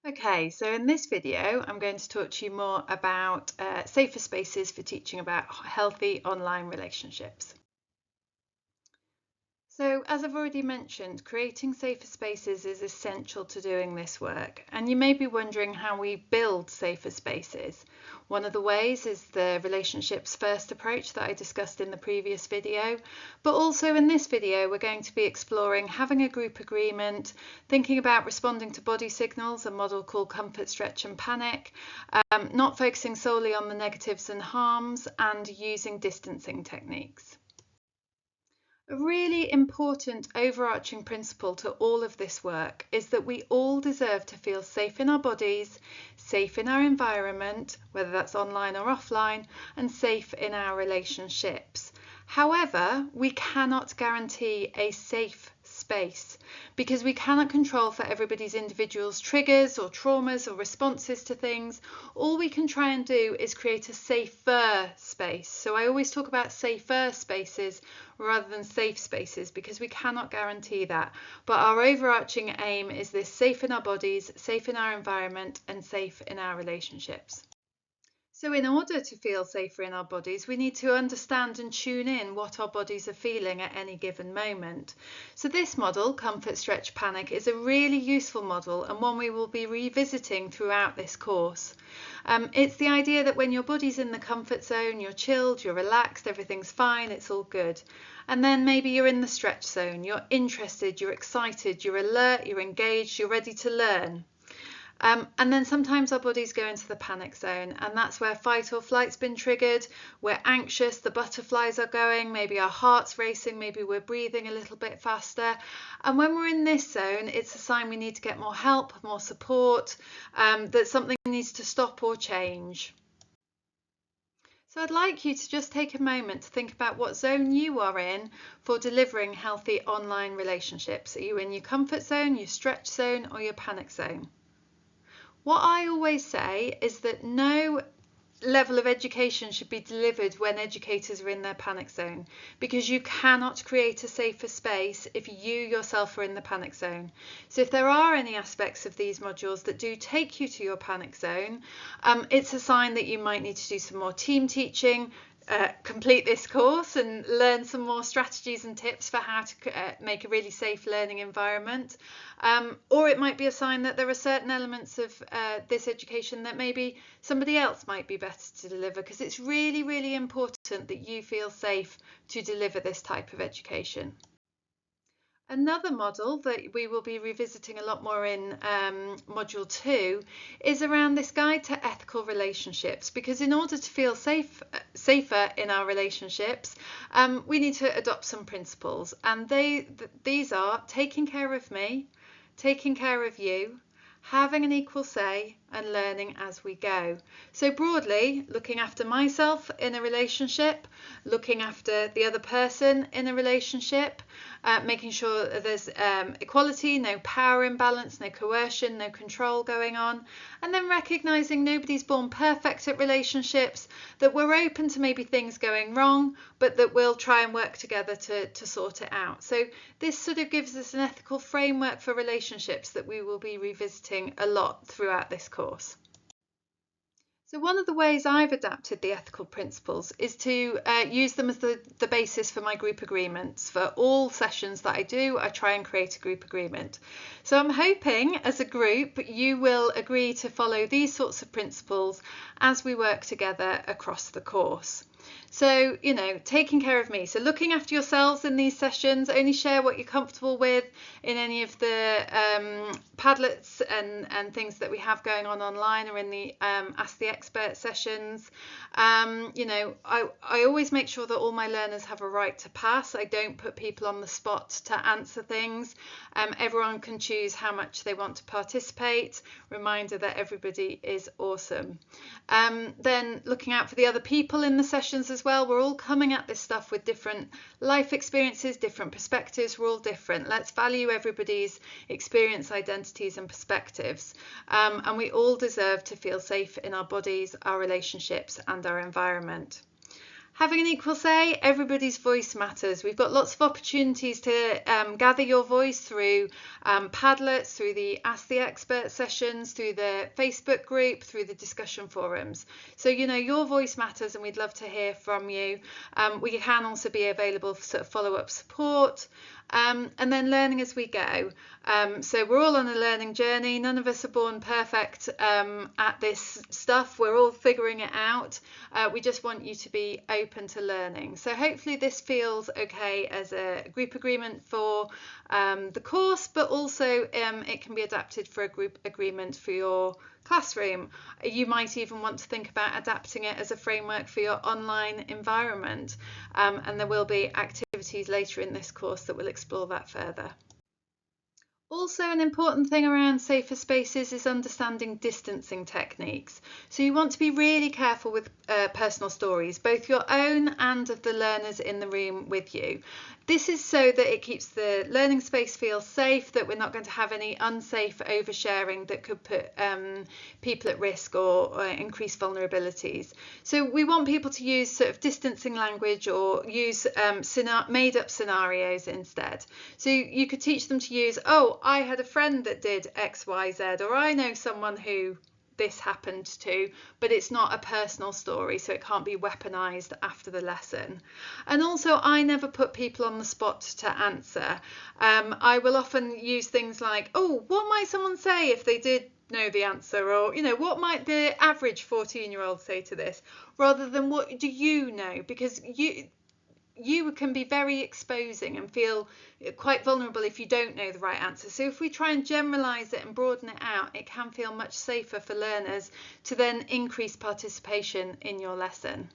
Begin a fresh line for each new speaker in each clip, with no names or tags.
Okay, so in this video, I'm going to talk to you more about safer spaces for teaching about healthy online relationships. So, as I've already mentioned, creating safer spaces is essential to doing this work. And you may be wondering how we build safer spaces. One of the ways is the relationships first approach that I discussed in the previous video. But also in this video, we're going to be exploring having a group agreement, thinking about responding to body signals, a model called comfort, stretch and panic, not focusing solely on the negatives and harms, and using distancing techniques. A really important overarching principle to all of this work is that we all deserve to feel safe in our bodies, safe in our environment, whether that's online or offline, and safe in our relationships. However, we cannot guarantee a safe space because we cannot control for everybody's individual triggers or traumas or responses to things. All we can try and do is create a safer space. So I always talk about safer spaces rather than safe spaces because we cannot guarantee that. But our overarching aim is this: safe in our bodies, safe in our environment, and safe in our relationships. So in order to feel safer in our bodies, we need to understand and tune in what our bodies are feeling at any given moment. So this model, Comfort, Stretch, Panic, is a really useful model and one we will be revisiting throughout this course. It's the idea that when your body's in the comfort zone, you're chilled, you're relaxed, everything's fine, it's all good. And then maybe you're in the stretch zone, you're interested, you're excited, you're alert, you're engaged, you're ready to learn. And then sometimes our bodies go into the panic zone, and that's where fight or flight's been triggered. We're anxious, the butterflies are going, maybe our heart's racing, maybe we're breathing a little bit faster. And when we're in this zone, it's a sign we need to get more help, more support, that something needs to stop or change. So I'd like you to just take a moment to think about what zone you are in for delivering healthy online relationships. Are you in your comfort zone, your stretch zone, or your panic zone? What I always say is that no level of education should be delivered when educators are in their panic zone, because you cannot create a safer space if you yourself are in the panic zone. So if there are any aspects of these modules that do take you to your panic zone, it's a sign that you might need to do some more team teaching, complete this course and learn some more strategies and tips for how to make a really safe learning environment. Or it might be a sign that there are certain elements of this education that maybe somebody else might be better to deliver, because it's really, really important that you feel safe to deliver this type of education. Another model that we will be revisiting a lot more in Module 2 is around this guide to ethical relationships, because in order to feel safer in our relationships, we need to adopt some principles, and these are taking care of me, taking care of you, having an equal say, and learning as we go. So broadly, looking after myself in a relationship, looking after the other person in a relationship, making sure that there's equality, no power imbalance, no coercion, no control going on, and then recognizing nobody's born perfect at relationships, that we're open to maybe things going wrong, but that we'll try and work together to sort it out. So this sort of gives us an ethical framework for relationships that we will be revisiting a lot throughout this course. So one of the ways I've adapted the ethical principles is to use them as the basis for my group agreements. For all sessions that I do, I try and create a group agreement. So I'm hoping as a group you will agree to follow these sorts of principles as we work together across the course. So, taking care of me. So looking after yourselves in these sessions, only share what you're comfortable with in any of the Padlets and things that we have going on online, or in the Ask the Expert sessions. I always make sure that all my learners have a right to pass. I don't put people on the spot to answer things. Everyone can choose how much they want to participate. Reminder that everybody is awesome. Then looking out for the other people in the sessions as well. We're all coming at this stuff with different life experiences, different perspectives. We're all different. Let's value everybody's experience, identities and perspectives. And we all deserve to feel safe in our bodies, our relationships and our environment. Having an equal say, everybody's voice matters. We've got lots of opportunities to gather your voice through Padlets, through the Ask the Expert sessions, through the Facebook group, through the discussion forums. So, your voice matters and we'd love to hear from you. We can also be available for sort of follow-up support. And then learning as we go. So we're all on a learning journey. None of us are born perfect at this stuff. We're all figuring it out. We just want you to be open to learning. So hopefully this feels okay as a group agreement for the course, but also it can be adapted for a group agreement for your classroom. You might even want to think about adapting it as a framework for your online environment, and there will be activities later in this course that will explore that further. Also, an important thing around safer spaces is understanding distancing techniques. So you want to be really careful with personal stories, both your own and of the learners in the room with you. This is so that it keeps the learning space feel safe, that we're not going to have any unsafe oversharing that could put people at risk or increase vulnerabilities. So we want people to use sort of distancing language or use made-up scenarios instead. So you could teach them to use, oh, I had a friend that did X, Y, Z, or I know someone who this happened to, but it's not a personal story, so it can't be weaponized after the lesson. And also, I never put people on the spot to answer. I will often use things like, oh, what might someone say if they did know the answer, or what might the average 14-year-old say to this, rather than what do you know, because you can be very exposing and feel quite vulnerable if you don't know the right answer. So if we try and generalize it and broaden it out, it can feel much safer for learners to then increase participation in your lesson.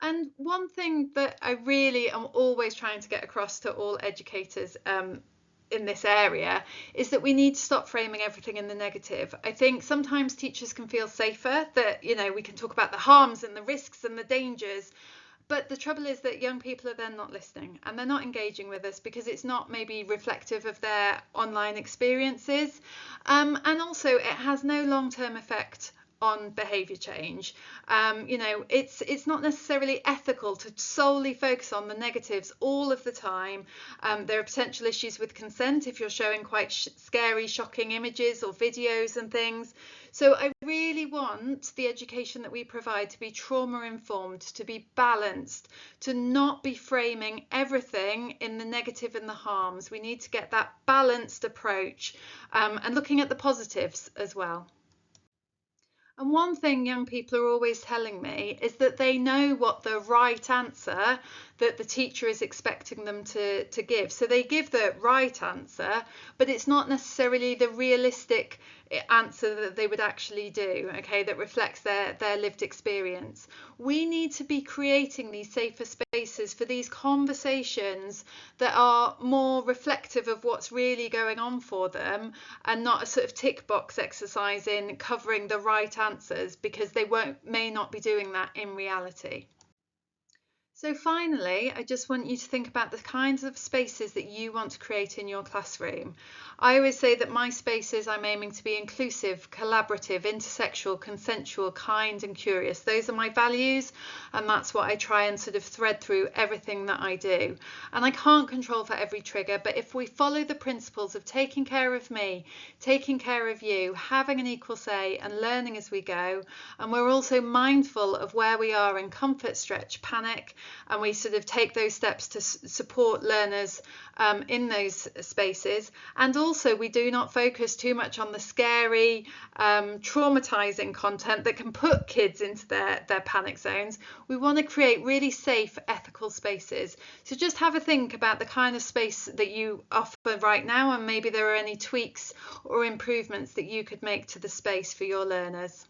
And one thing that I really am always trying to get across to all educators in this area is that we need to stop framing everything in the negative. I think sometimes teachers can feel safer that, we can talk about the harms and the risks and the dangers. But the trouble is that young people are then not listening and they're not engaging with us because it's not maybe reflective of their online experiences. And also it has no long-term effect on behaviour change. It's not necessarily ethical to solely focus on the negatives all of the time. There are potential issues with consent if you're showing quite scary, shocking images or videos and things. So I really want the education that we provide to be trauma informed, to be balanced, to not be framing everything in the negative and the harms. We need to get that balanced approach and looking at the positives as well. And one thing young people are always telling me is that they know what the right answer that the teacher is expecting them to give. So they give the right answer, but it's not necessarily the realistic answer that they would actually do, okay, that reflects their lived experience. We need to be creating these safer spaces for these conversations that are more reflective of what's really going on for them and not a sort of tick box exercise in covering the right answers, because they may not be doing that in reality. So finally, I just want you to think about the kinds of spaces that you want to create in your classroom. I always say that my spaces I'm aiming to be inclusive, collaborative, intersexual, consensual, kind and curious. Those are my values, and that's what I try and sort of thread through everything that I do. And I can't control for every trigger, but if we follow the principles of taking care of me, taking care of you, having an equal say and learning as we go, and we're also mindful of where we are in comfort, stretch, panic, and we sort of take those steps to support learners in those spaces. And also we do not focus too much on the scary, traumatizing content that can put kids into their panic zones. We want to create really safe, ethical spaces. So just have a think about the kind of space that you offer right now, and maybe there are any tweaks or improvements that you could make to the space for your learners.